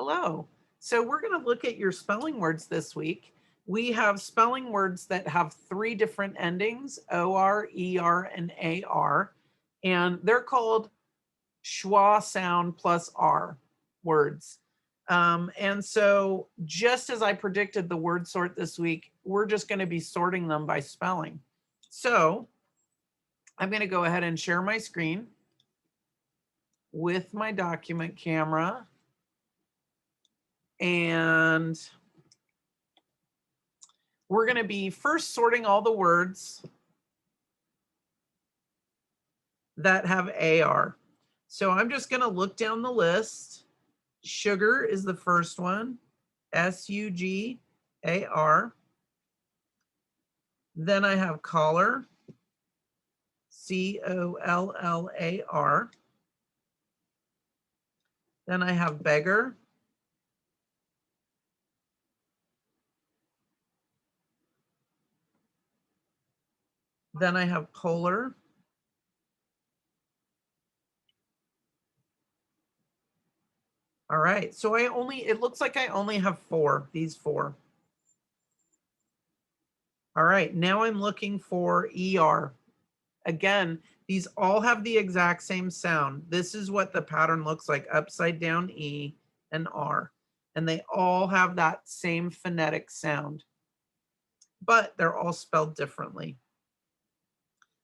Hello. So we're going to look at your spelling words this week. We have spelling words that have three different endings, OR, ER, and AR, and they're called schwa sound plus R words. And so just as I predicted the word sort this week, we're just going to be sorting them by spelling. So I'm going to go ahead and share my screen with my document camera. And we're going to be first sorting all the words that have AR. So I'm just going to look down the list. Sugar is the first one, SUGAR. Then I have collar, COLLAR. Then I have beggar. Then I have polar. All right, so it looks like I only have these four. All right, now I'm looking for ER. Again, these all have the exact same sound. This is what the pattern looks like, upside down E and R. And they all have that same phonetic sound, but they're all spelled differently.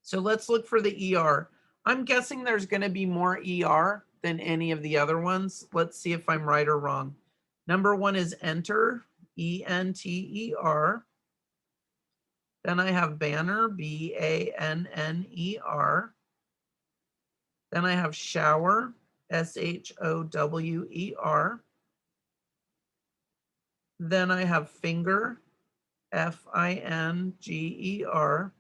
So let's look for the ER. I'm guessing there's going to be more ER than any of the other ones. Let's see if I'm right or wrong. Number one is enter, ENTER. Then I have banner, BANNER. Then I have shower, SHOWER. Then I have finger, FINGER.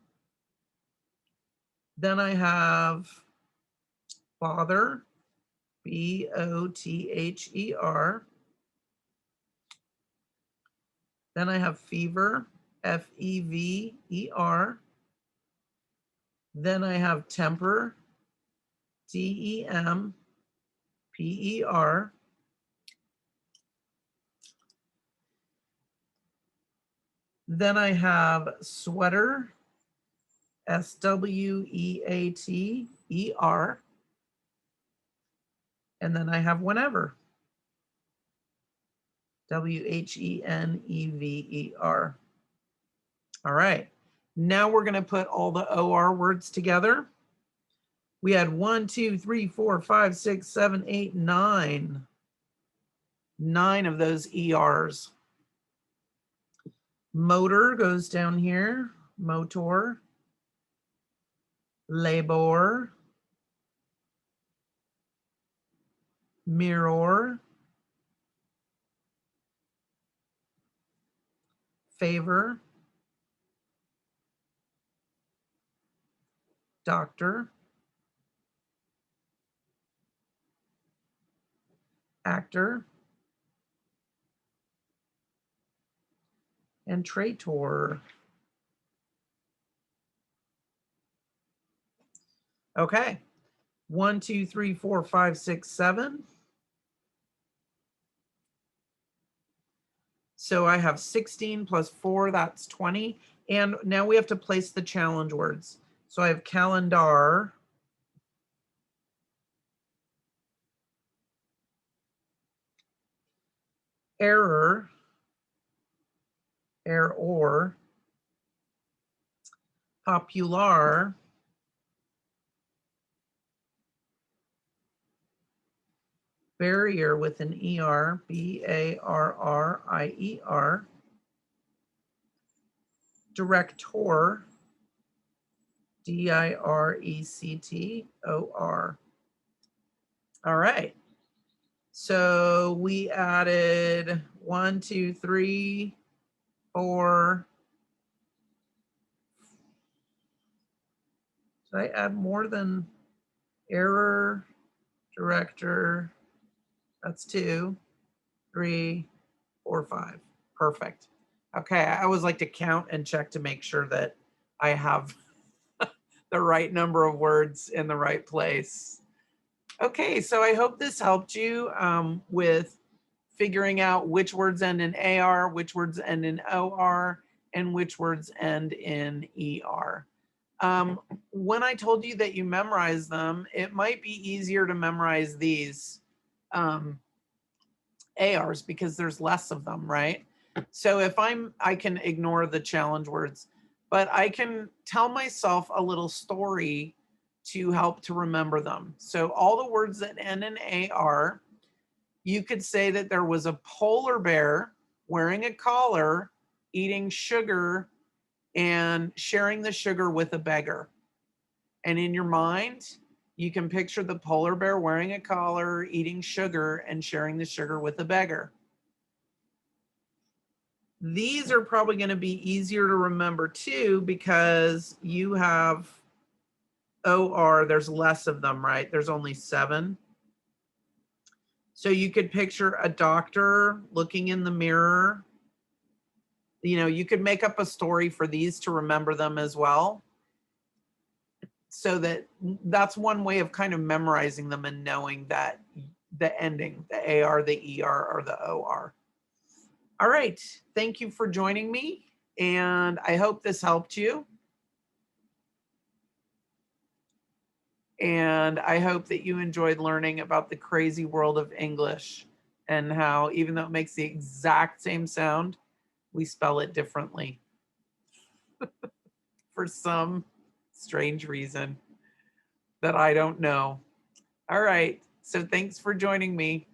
Then I have bother, BOTHER. Then I have fever, FEVER. Then I have temper, TEMPER. Then I have sweater, SWEATER. And then I have whenever, WHENEVER. All right, now we're going to put all the OR words together. We had 1, 2, 3, 4, 5, 6, 7, 8, 9. 9 of those ERs. Motor goes down here, motor. Labor. Mirror. Favor. Doctor. Actor. And traitor. Okay. 1, 2, 3, 4, 5, 6, 7. So I have 16 plus 4, that's 20. And now we have to place the challenge words. So I have calendar. Error. Error. Popular. Barrier with an ER, BARRIER. Director, DIRECTOR. All right. So we added 1, 2, 3, 4. Did I add more than error, director? That's 2, 3, 4, 5. Perfect. Okay, I always like to count and check to make sure that I have the right number of words in the right place. Okay, so I hope this helped you with figuring out which words end in AR, which words end in OR, and which words end in ER. When I told you that you memorize them, it might be easier to memorize these ARs because there's less of them, right? So if I can ignore the challenge words, but I can tell myself a little story to help to remember them. So all the words that end in AR, you could say that there was a polar bear wearing a collar, eating sugar, and sharing the sugar with a beggar. And in your mind, you can picture the polar bear wearing a collar, eating sugar, and sharing the sugar with a beggar. These are probably going to be easier to remember too because you have OR, there's less of them, right? There's only 7. So you could picture a doctor looking in the mirror. You know, you could make up a story for these to remember them as well. So that's one way of kind of memorizing them and knowing that the ending, the AR, the ER, or the OR. All right. Thank you for joining me. And I hope this helped you. And I hope that you enjoyed learning about the crazy world of English and how, even though it makes the exact same sound, we spell it differently for some strange reason that I don't know. All right. So thanks for joining me.